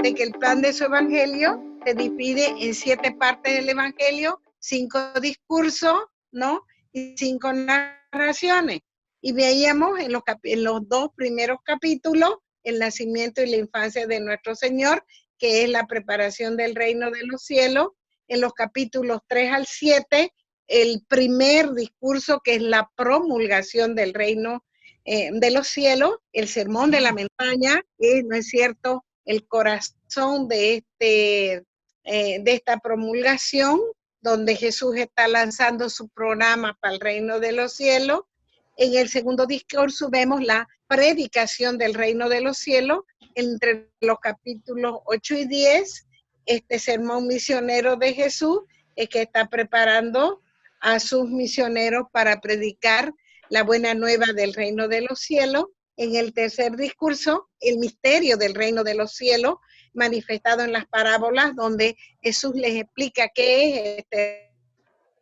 de que el plan de su evangelio se divide en 7 partes del evangelio, 5 discursos, ¿no? Y 5 narraciones. Y veíamos en los 2 primeros capítulos el nacimiento y la infancia de nuestro Señor, que es la preparación del reino de los cielos. En los capítulos 3 al 7, el primer discurso, que es la promulgación del reino de los cielos, el sermón de la montaña, que no es cierto, el corazón de esta promulgación, donde Jesús está lanzando su programa para el reino de los cielos. En el segundo discurso vemos la predicación del reino de los cielos, entre los capítulos 8 y 10, este sermón misionero de Jesús, que está preparando a sus misioneros para predicar la buena nueva del reino de los cielos. En el tercer discurso, el misterio del reino de los cielos, manifestado en las parábolas, donde Jesús les explica qué es este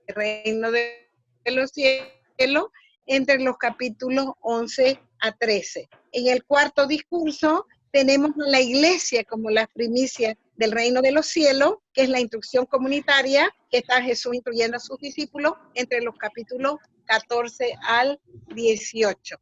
reino de los cielos, entre los capítulos 11 a 13. En el cuarto discurso tenemos a la iglesia como la primicia del reino de los cielos, que es la instrucción comunitaria que está Jesús instruyendo a sus discípulos entre los capítulos 14 al 18.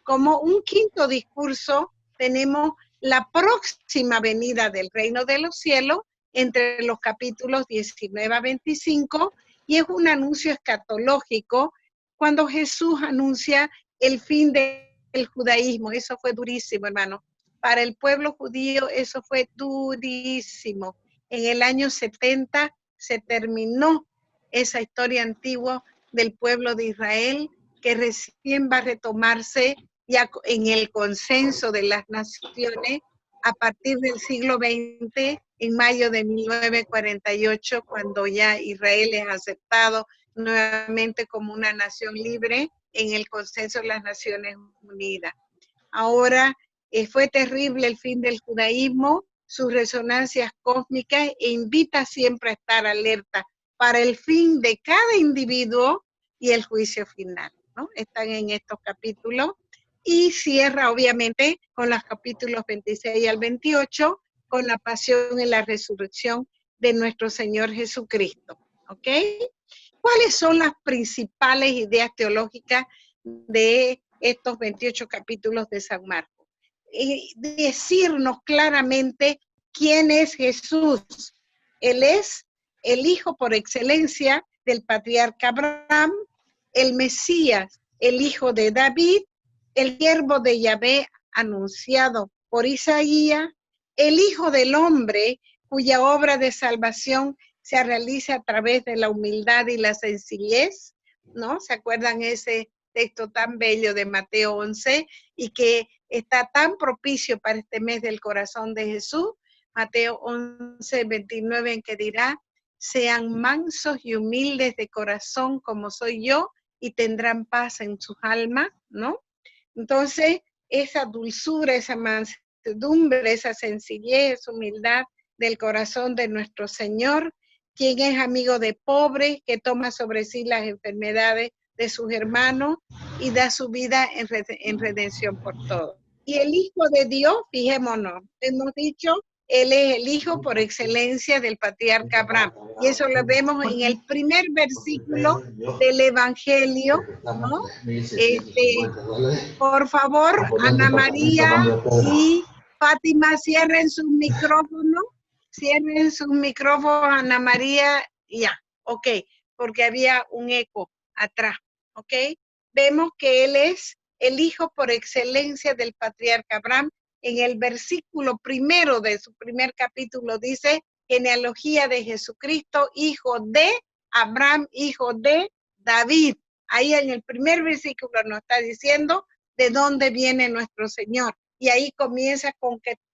Como un quinto discurso tenemos la próxima venida del reino de los cielos entre los capítulos 19 a 25, y es un anuncio escatológico cuando Jesús anuncia el fin del judaísmo. Eso fue durísimo, hermano. Para el pueblo judío eso fue durísimo. En el año 70 se terminó esa historia antigua del pueblo de Israel, que recién va a retomarse ya en el consenso de las naciones a partir del siglo XX, en mayo de 1948, cuando ya Israel es aceptado nuevamente como una nación libre en el consenso de las Naciones Unidas. Ahora fue terrible el fin del judaísmo, sus resonancias cósmicas, e invita siempre a estar alerta para el fin de cada individuo y el juicio final, ¿no? Están en estos capítulos, y cierra obviamente con los capítulos 26 al 28, con la pasión y la resurrección de nuestro Señor Jesucristo, ¿ok? ¿Cuáles son las principales ideas teológicas de estos 28 capítulos de San Marcos? Decirnos claramente quién es Jesús. Él es el hijo por excelencia del patriarca Abraham, el Mesías, el hijo de David, el siervo de Yahvé anunciado por Isaías, el hijo del hombre cuya obra de salvación se realiza a través de la humildad y la sencillez, ¿no? ¿Se acuerdan ese texto tan bello de Mateo 11 y que está tan propicio para este mes del corazón de Jesús? Mateo 11, 29, en que dirá: sean mansos y humildes de corazón como soy yo, y tendrán paz en sus almas, ¿no? Entonces, esa dulzura, esa mansedumbre, esa sencillez, esa humildad del corazón de nuestro Señor, quien es amigo de pobres, que toma sobre sí las enfermedades de sus hermanos y da su vida en redención por todos. Y el Hijo de Dios, fijémonos, hemos dicho, Él es el Hijo por excelencia del patriarca Abraham. Y eso lo vemos en el primer versículo del Evangelio, ¿no? Por favor, Ana María y Fátima, cierren sus micrófonos. Cierren sus micrófonos, Ana María, ya, ok, porque había un eco atrás, ok. Vemos que Él es el hijo por excelencia del patriarca Abraham. En el versículo primero de su primer capítulo dice: genealogía de Jesucristo, hijo de Abraham, hijo de David. Ahí en el primer versículo nos está diciendo de dónde viene nuestro Señor. Y ahí comienza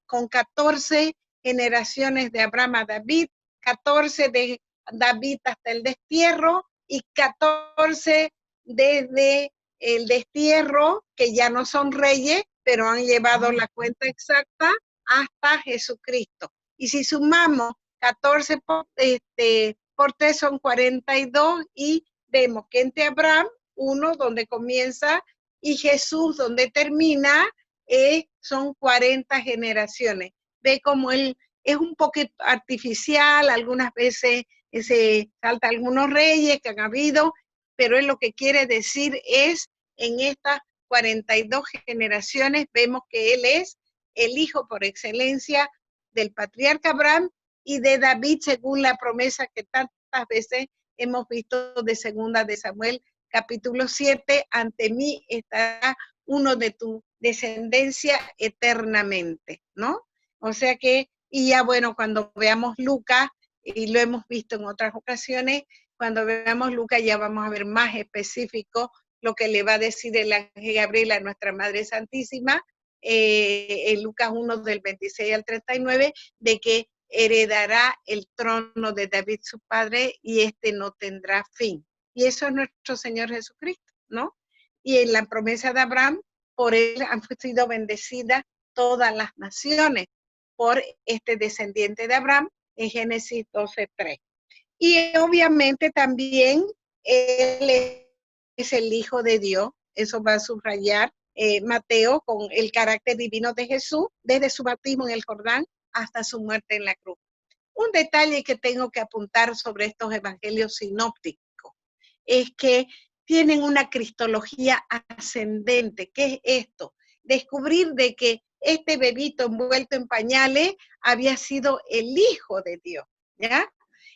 con 14 generaciones de Abraham a David, 14 de David hasta el destierro, y 14 desde el destierro, que ya no son reyes, pero han llevado la cuenta exacta hasta Jesucristo. Y si sumamos 14 por 3 son 42, y vemos que entre Abraham, 1 donde comienza, y Jesús donde termina, son 40 generaciones. Ve cómo el es un poco artificial, algunas veces se salta algunos reyes que han habido, pero es lo que quiere decir es, en estas 42 generaciones, vemos que él es el hijo por excelencia del patriarca Abraham y de David, según la promesa que tantas veces hemos visto de segunda de Samuel, capítulo 7, ante mí estará uno de tu descendencia eternamente, ¿no? O sea que, y ya bueno, cuando veamos Lucas, y lo hemos visto en otras ocasiones, cuando veamos Lucas ya vamos a ver más específico lo que le va a decir el ángel Gabriel a nuestra Madre Santísima, en Lucas 1 del 26 al 39, de que heredará el trono de David su padre y este no tendrá fin. Y eso es nuestro Señor Jesucristo, ¿no? Y en la promesa de Abraham, por él han sido bendecidas todas las naciones, por este descendiente de Abraham, en Génesis 12:3. Y obviamente también él es el Hijo de Dios, eso va a subrayar Mateo con el carácter divino de Jesús, desde su bautismo en el Jordán hasta su muerte en la cruz. Un detalle que tengo que apuntar sobre estos evangelios sinópticos es que tienen una cristología ascendente. ¿Qué es esto? Descubrir de que este bebito envuelto en pañales había sido el Hijo de Dios, ¿ya?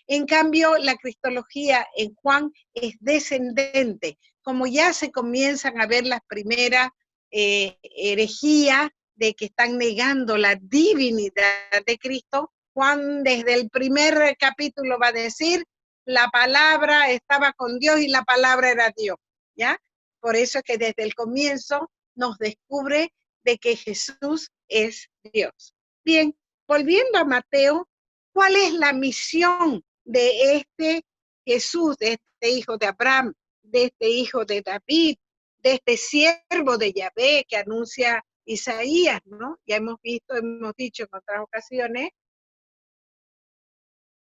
En cambio, la cristología en Juan es descendente. Como ya se comienzan a ver las primeras herejías de que están negando la divinidad de Cristo, Juan desde el primer capítulo va a decir, la palabra estaba con Dios y la palabra era Dios, ¿ya? Por eso es que desde el comienzo nos descubre de que Jesús es Dios. Bien, volviendo a Mateo, ¿cuál es la misión de este Jesús, de este hijo de Abraham, de este hijo de David, de este siervo de Yahvé que anuncia Isaías, ¿no? Ya hemos visto, hemos dicho en otras ocasiones,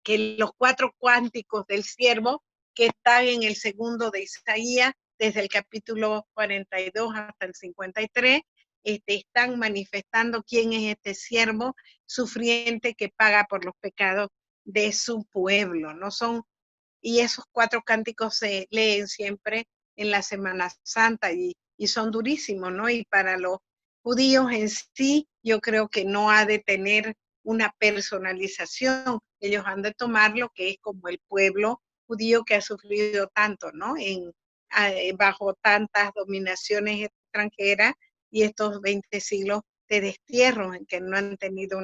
que los 4 cuánticos del siervo que están en el segundo de Isaías, desde el capítulo 42 hasta el 53, están manifestando quién es este siervo sufriente que paga por los pecados de su pueblo, ¿no? Y esos 4 cánticos se leen siempre en la Semana Santa y son durísimos, ¿no? Y para los judíos en sí, yo creo que no ha de tener una personalización. Ellos han de tomar lo que es como el pueblo judío que ha sufrido tanto, ¿no? Bajo tantas dominaciones extranjeras y estos 20 siglos de destierro en que no han tenido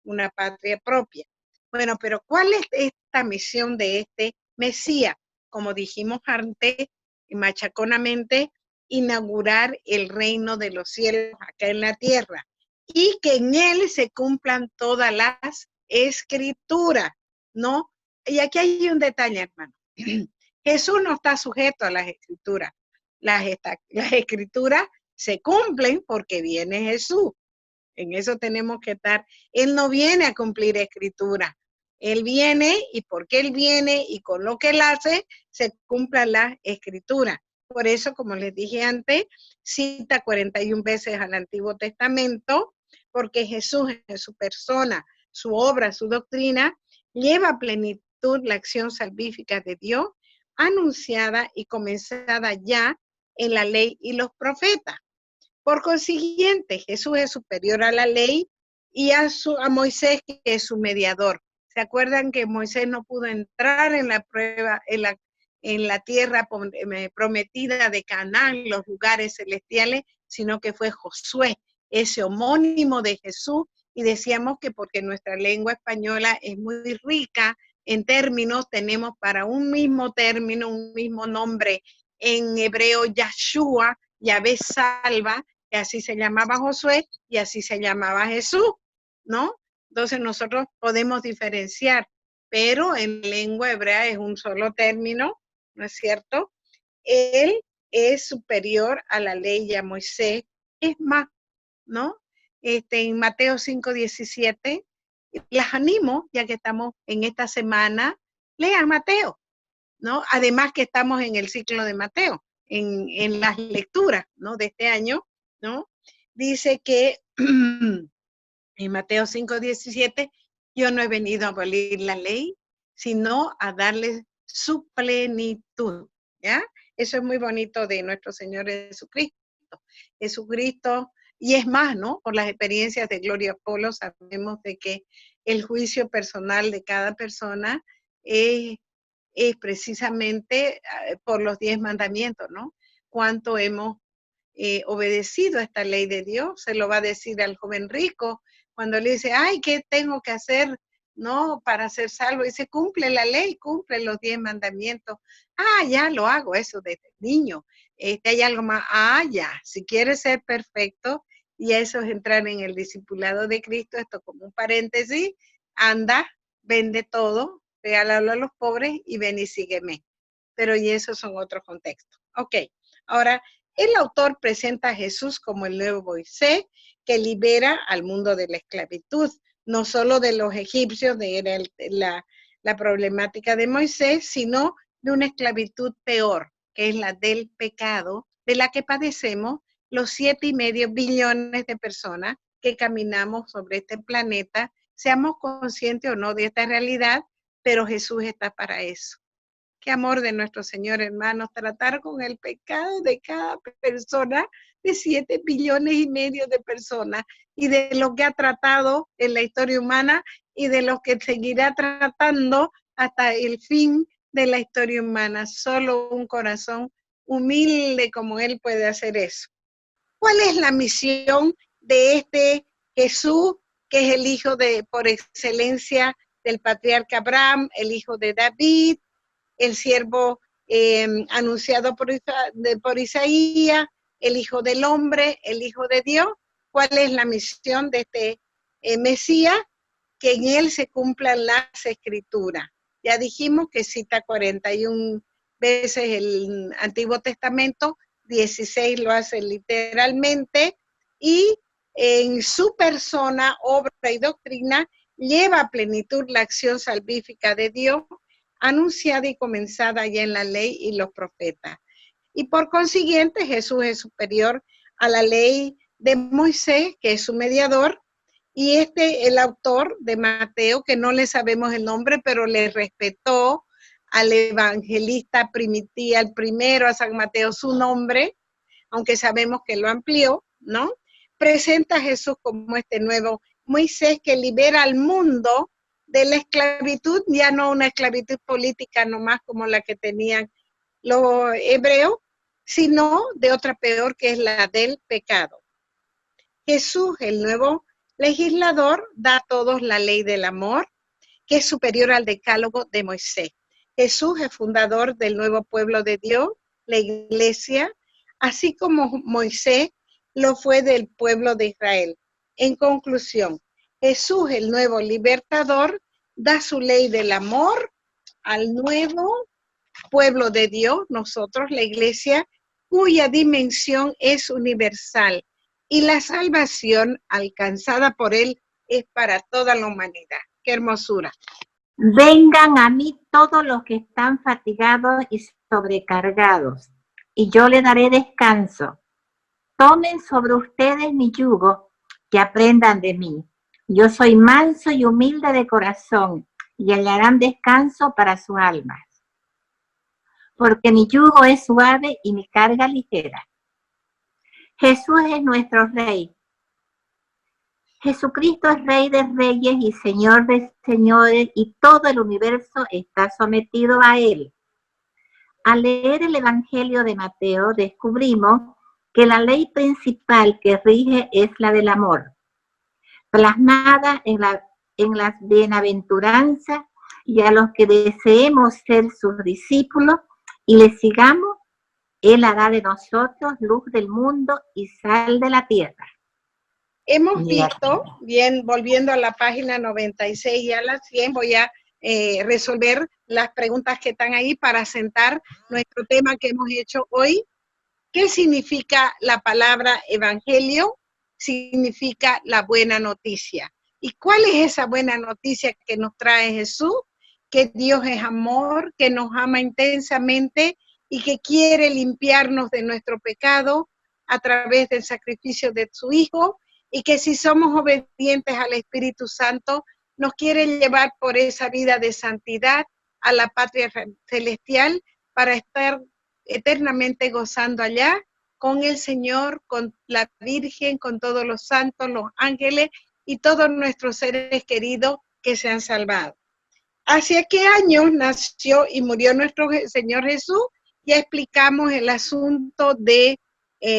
una patria propia. Bueno, pero ¿cuál es esta misión de este Mesías? Como dijimos antes, machaconamente, inaugurar el reino de los cielos acá en la tierra y que en él se cumplan todas las escrituras, ¿no? Y aquí hay un detalle, hermano. Jesús no está sujeto a las escrituras. Las escrituras se cumplen porque viene Jesús. En eso tenemos que estar. Él no viene a cumplir escritura. Él viene y porque Él viene y con lo que Él hace, se cumpla la escritura. Por eso, como les dije antes, cita 41 veces al Antiguo Testamento, porque Jesús en su persona, su obra, su doctrina, lleva a plenitud la acción salvífica de Dios, anunciada y comenzada ya en la ley y los profetas. Por consiguiente, Jesús es superior a la ley y a Moisés, que es su mediador. ¿Se acuerdan que Moisés no pudo entrar en la prueba, en la tierra prometida de Canaán, los lugares celestiales, sino que fue Josué, ese homónimo de Jesús? Y decíamos que porque nuestra lengua española es muy rica en términos, tenemos para un mismo término, un mismo nombre en hebreo, Yahshua, Yahvé salva, que así se llamaba Josué y así se llamaba Jesús, ¿no? Entonces nosotros podemos diferenciar, pero en lengua hebrea es un solo término, ¿no es cierto? Él es superior a la ley y a Moisés, es más, ¿no? En Mateo 5:17, las animo, ya que estamos en esta semana, lean Mateo, ¿no? Además que estamos en el ciclo de Mateo, en las lecturas, ¿no? De este año, ¿no? Dice que en Mateo 5:17, Yo no he venido a abolir la ley, sino a darle su plenitud, ¿ya? Eso es muy bonito de nuestro Señor Jesucristo. Jesucristo, y es más, ¿no? Por las experiencias de Gloria Polo sabemos de que el juicio personal de cada persona es, es precisamente por los 10 mandamientos, ¿no? Cuánto hemos obedecido a esta ley de Dios, se lo va a decir al joven rico cuando le dice, ay, ¿qué tengo que hacer? No, para ser salvo. Dice, cumple la ley, cumple los 10 mandamientos. Ah, ya lo hago, eso desde niño. Hay algo más. Ah, ya, si quieres ser perfecto, y eso es entrar en el discipulado de Cristo, esto como un paréntesis, anda, vende todo, regálalo a los pobres y ven y sígueme. Pero y esos son otros contextos. Ok, ahora el autor presenta a Jesús como el nuevo Moisés que libera al mundo de la esclavitud, no solo de los egipcios, la problemática de Moisés, sino de una esclavitud peor, que es la del pecado, de la que padecemos los 7,5 billones de personas que caminamos sobre este planeta, seamos conscientes o no de esta realidad, pero Jesús está para eso. Qué amor de nuestro Señor, hermanos, tratar con el pecado de cada persona, de 7,5 billones de personas, y de lo que ha tratado en la historia humana y de lo que seguirá tratando hasta el fin de la historia humana. Solo un corazón humilde como Él puede hacer eso. ¿Cuál es la misión de este Jesús, que es el hijo de, por excelencia, del patriarca Abraham, el hijo de David, el siervo anunciado por Isaías, el Hijo del Hombre, el Hijo de Dios? ¿Cuál es la misión de este Mesías? Que en él se cumplan las escrituras. Ya dijimos que cita 41 veces el Antiguo Testamento, 16 lo hace literalmente, y en su persona, obra y doctrina lleva a plenitud la acción salvífica de Dios, anunciada y comenzada ya en la ley y los profetas. Y por consiguiente, Jesús es superior a la ley de Moisés, que es su mediador, y el autor de Mateo, que no le sabemos el nombre, pero le respetó al evangelista primitivo, al primero, a San Mateo, su nombre, aunque sabemos que lo amplió, ¿no? Presenta a Jesús como este nuevo Moisés que libera al mundo de la esclavitud, ya no una esclavitud política nomás como la que tenían los hebreos, sino de otra peor, que es la del pecado. Jesús, el nuevo legislador, da a todos la ley del amor, que es superior al decálogo de Moisés. Jesús es fundador del nuevo pueblo de Dios, la iglesia, así como Moisés lo fue del pueblo de Israel. En conclusión, Jesús, el nuevo libertador, da su ley del amor al nuevo pueblo de Dios, nosotros, la iglesia, cuya dimensión es universal, y la salvación alcanzada por él es para toda la humanidad. ¡Qué hermosura! Vengan a mí todos los que están fatigados y sobrecargados, y yo les daré descanso. Tomen sobre ustedes mi yugo, que aprendan de mí. Yo soy manso y humilde de corazón, y hallarán descanso para sus almas. Porque mi yugo es suave y mi carga ligera. Jesús es nuestro Rey. Jesucristo es Rey de Reyes y Señor de Señores, y todo el universo está sometido a Él. Al leer el Evangelio de Mateo, descubrimos que la ley principal que rige es la del amor, plasmada en las bienaventuranzas, y a los que deseemos ser sus discípulos y le sigamos, Él hará de nosotros luz del mundo y sal de la tierra. Hemos visto, bien, volviendo a la página 96 y a la 100, voy a resolver las preguntas que están ahí para sentar nuestro tema que hemos hecho hoy. ¿Qué significa la palabra evangelio? Significa la buena noticia. ¿Y cuál es esa buena noticia que nos trae Jesús? Que Dios es amor, que nos ama intensamente y que quiere limpiarnos de nuestro pecado a través del sacrificio de su Hijo, y que si somos obedientes al Espíritu Santo, nos quiere llevar por esa vida de santidad a la patria celestial para estar eternamente gozando allá con el Señor, con la Virgen, con todos los santos, los ángeles y todos nuestros seres queridos que se han salvado. ¿Hacia qué años nació y murió nuestro Señor Jesús? Ya explicamos el asunto de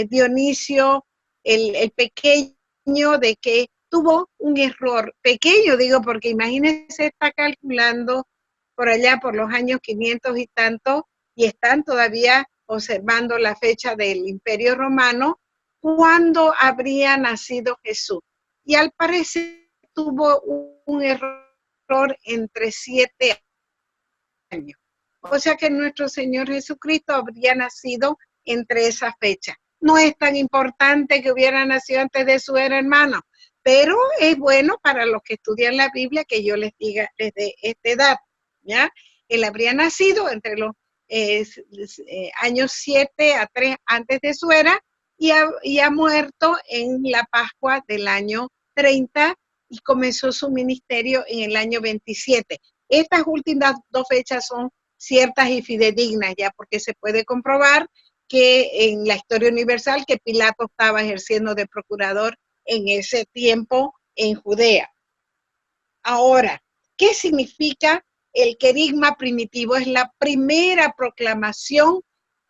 Dionisio, el pequeño, de que tuvo un error. Pequeño, digo, porque imagínense, está calculando por allá por los años 500 y tanto, y están todavía observando la fecha del Imperio Romano, cuándo habría nacido Jesús. Y al parecer tuvo un error entre 7 años. O sea que nuestro Señor Jesucristo habría nacido entre esa fecha. No es tan importante que hubiera nacido antes de su hermano, pero es bueno para los que estudian la Biblia que yo les diga desde esta edad, ¿ya? Él habría nacido entre los años 7 a 3 antes de su era y ha muerto en la Pascua del año 30 y comenzó su ministerio en el año 27. Estas últimas 2 fechas son ciertas y fidedignas ya, porque se puede comprobar que en la historia universal que Pilato estaba ejerciendo de procurador en ese tiempo en Judea. Ahora, ¿qué significa el querigma primitivo? Es la primera proclamación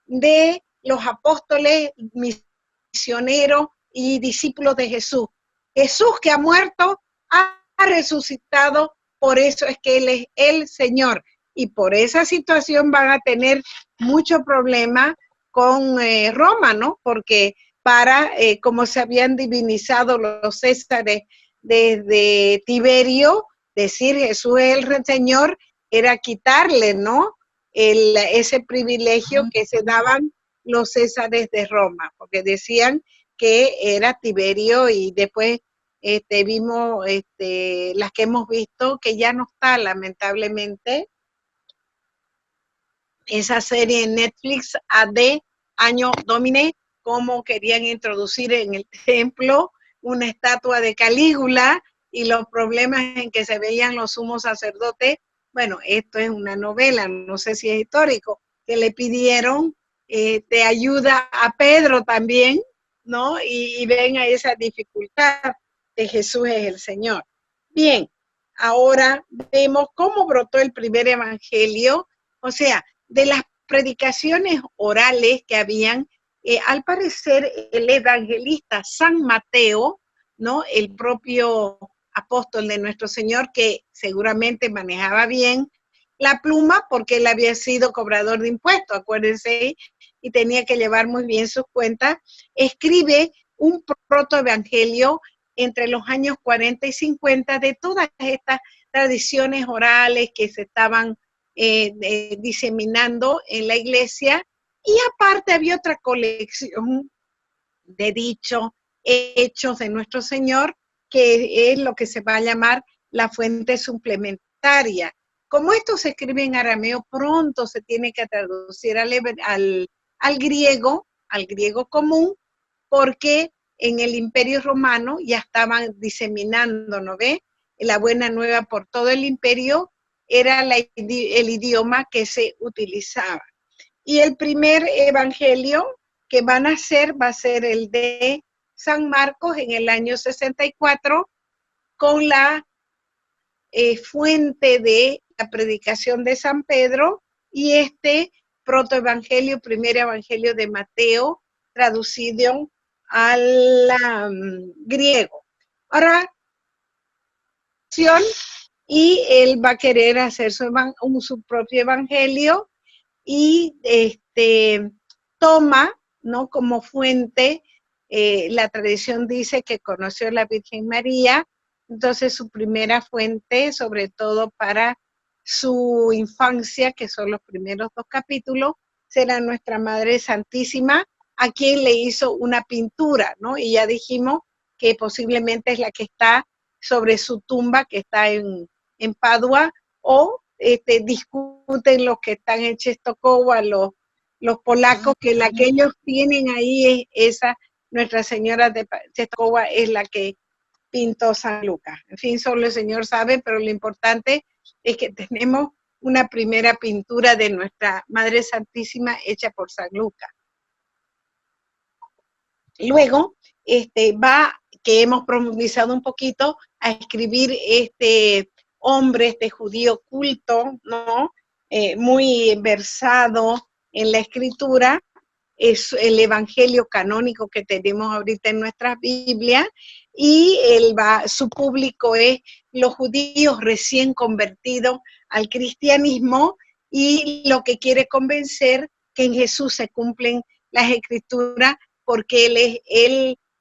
de los apóstoles, misioneros y discípulos de Jesús. Jesús que ha muerto, ha resucitado, por eso es que Él es el Señor. Y por esa situación van a tener mucho problema con Roma, ¿no? Porque como se habían divinizado los césares desde Tiberio, decir Jesús es el Señor era quitarle, ¿no? Ese privilegio que se daban los césares de Roma, porque decían que era Tiberio y después vimos las que hemos visto que ya no está lamentablemente esa serie en Netflix AD, Año Domine, cómo querían introducir en el templo una estatua de Calígula y los problemas en que se veían los sumos sacerdotes. Bueno, esto es una novela, no sé si es histórico, que le pidieron de ayuda a Pedro también, ¿no? Y ven a esa dificultad de Jesús es el Señor. Bien, ahora vemos cómo brotó el primer evangelio, o sea, de las predicaciones orales que habían, al parecer el evangelista San Mateo, ¿no? El propio apóstol de nuestro Señor, que seguramente manejaba bien la pluma porque él había sido cobrador de impuestos, acuérdense, y tenía que llevar muy bien sus cuentas, escribe un protoevangelio entre los años 40 y 50 de todas estas tradiciones orales que se estaban diseminando en la iglesia, y aparte había otra colección de dichos, hechos de nuestro Señor, que es lo que se va a llamar la fuente suplementaria. Como esto se escribe en arameo, pronto se tiene que traducir al griego común, porque en el Imperio Romano ya estaban diseminando, ¿no ve? La buena nueva por todo el imperio era el idioma que se utilizaba. Y el primer evangelio que van a hacer va a ser el de San Marcos en el año 64, con la fuente de la predicación de San Pedro, y este protoevangelio, primer evangelio de Mateo, traducido al griego. Ahora, y él va a querer hacer su propio evangelio y toma, ¿no?, como fuente, la tradición dice que conoció a la Virgen María, entonces su primera fuente, sobre todo para su infancia, que son los primeros 2 capítulos, será nuestra Madre Santísima, a quien le hizo una pintura, ¿no? Y ya dijimos que posiblemente es la que está sobre su tumba, que está en Padua, o discuten los que están en Czestochowa, los polacos, que la que ellos tienen ahí es esa, Nuestra Señora de Czestochowa es la que pintó San Lucas. En fin, solo el Señor sabe, pero lo importante es que tenemos una primera pintura de nuestra Madre Santísima hecha por San Lucas. Luego, que hemos profundizado un poquito a escribir este hombre, este judío culto, ¿no? Muy versado en la escritura, es el evangelio canónico que tenemos ahorita en nuestras Biblias, y su público es los judíos recién convertidos al cristianismo, y lo que quiere convencer que en Jesús se cumplen las escrituras, porque Él es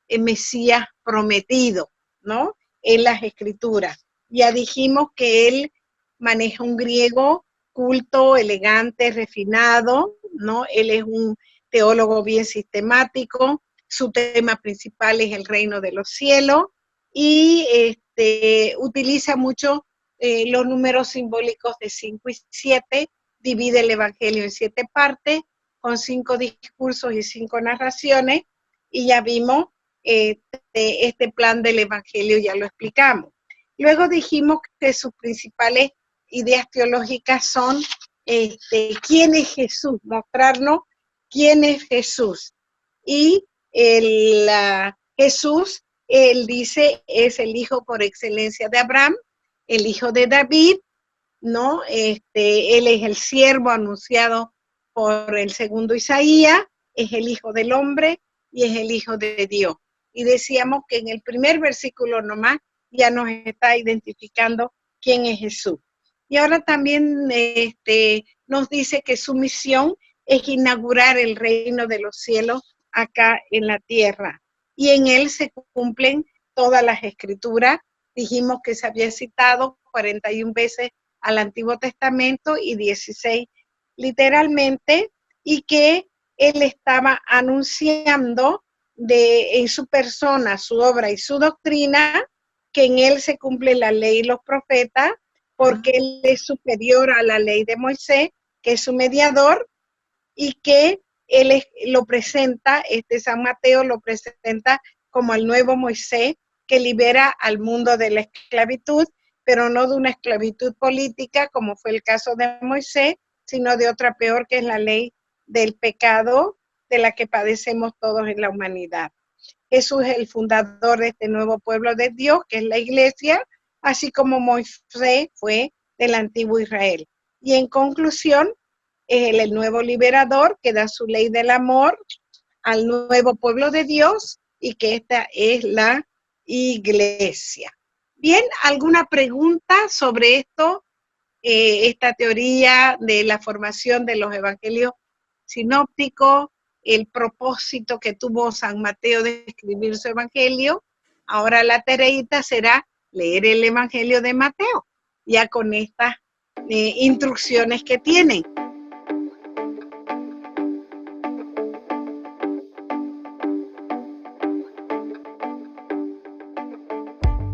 el Mesías prometido, ¿no? En las escrituras. Ya dijimos que Él maneja un griego culto, elegante, refinado, ¿no? Él es un teólogo bien sistemático, su tema principal es el reino de los cielos, y utiliza mucho los números simbólicos de 5 y 7, divide el evangelio en 7 partes, con 5 discursos y 5 narraciones, y ya vimos este plan del evangelio, ya lo explicamos. Luego dijimos que sus principales ideas teológicas son quién es Jesús, mostrarnos quién es Jesús. Y Jesús, él dice, es el hijo por excelencia de Abraham, el hijo de David, ¿no? Él es el siervo anunciado por el segundo Isaías, es el hijo del hombre y es el hijo de Dios. Y decíamos que en el primer versículo nomás ya nos está identificando quién es Jesús. Y ahora también nos dice que su misión es inaugurar el reino de los cielos acá en la tierra. Y en él se cumplen todas las escrituras. Dijimos que se había citado 41 veces al Antiguo Testamento y 16 literalmente, y que él estaba anunciando en su persona, su obra y su doctrina, que en él se cumple la ley y los profetas, porque él es superior a la ley de Moisés, que es su mediador, y que él lo presenta, San Mateo lo presenta como el nuevo Moisés, que libera al mundo de la esclavitud, pero no de una esclavitud política, como fue el caso de Moisés, sino de otra peor, que es la ley del pecado, de la que padecemos todos en la humanidad. Jesús es el fundador de este nuevo pueblo de Dios, que es la iglesia, así como Moisés fue del antiguo Israel. Y en conclusión, es el nuevo liberador que da su ley del amor al nuevo pueblo de Dios, y que esta es la iglesia. Bien, ¿alguna pregunta sobre esto? Esta teoría de la formación de los evangelios sinópticos, el propósito que tuvo San Mateo de escribir su evangelio. Ahora la tareita será leer el evangelio de Mateo, ya con estas instrucciones que tienen.